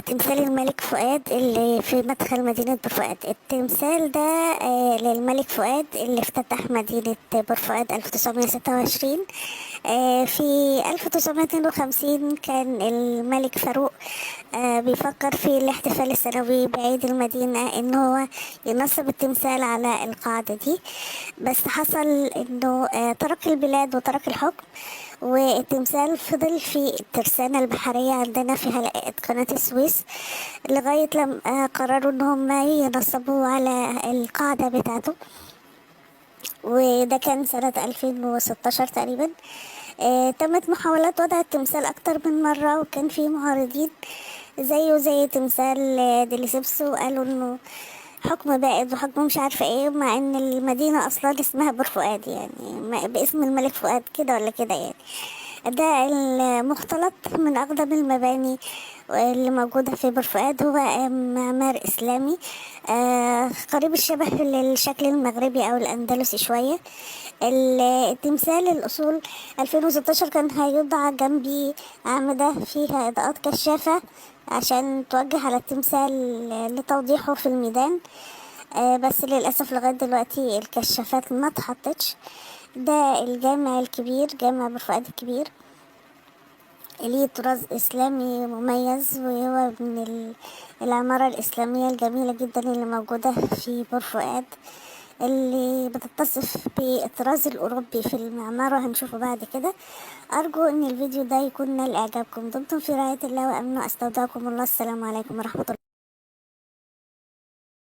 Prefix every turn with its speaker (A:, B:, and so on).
A: تمثال الملك فؤاد اللي في مدخل مدينة بور فؤاد. التمثال ده للملك فؤاد اللي افتتح مدينة بور فؤاد 1926. في 1952 كان الملك فاروق بيفكر في الاحتفال السنوي بعيد المدينة ان هو ينصب التمثال على القاعدة دي. بس حصل انه ترك البلاد وترك الحكم، والتمثال فضل في الترسانة البحرية عندنا في هلقة قناة السويس لغاية لما قرروا ان هم ينصبوه على القاعدة بتاعته، وده كان سنة 2016 تقريبا. تمت محاولات وضع التمثال أكتر من مرة، وكان في معارضين زيه زي تمثال ديليسيبسو، قالوا انه حكم بائد وحكم مش عارفة ايه، مع ان المدينة اصلا اسمها بور فؤاد، يعني باسم الملك فؤاد كده ولا كده يعني. ده المختلط من أقدم المباني اللي موجودة في بور فؤاد، هو معمار إسلامي قريب الشبه للشكل المغربي أو الأندلسي شوية. التمثال الأصول 2016 كان هيوضع جنبي أعمدة فيها إضاءات كشافة عشان توجه على التمثال لتوضيحه في الميدان. بس للأسف لغاية دلوقتي الكشافات ما اتحطتش. ده الجامع الكبير، جامع بور فؤاد الكبير، ليه طراز إسلامي مميز، وهو من العمارة الإسلامية الجميلة جدا اللي موجودة في بور فؤاد، اللي بتتصف بالطراز الأوروبي في المعمار، وهنشوفه بعد كده. أرجو أن الفيديو ده يكون نال إعجابكم. دمتم في رعاية الله وأمنه، أستودعكم الله. السلام عليكم ورحمة الله.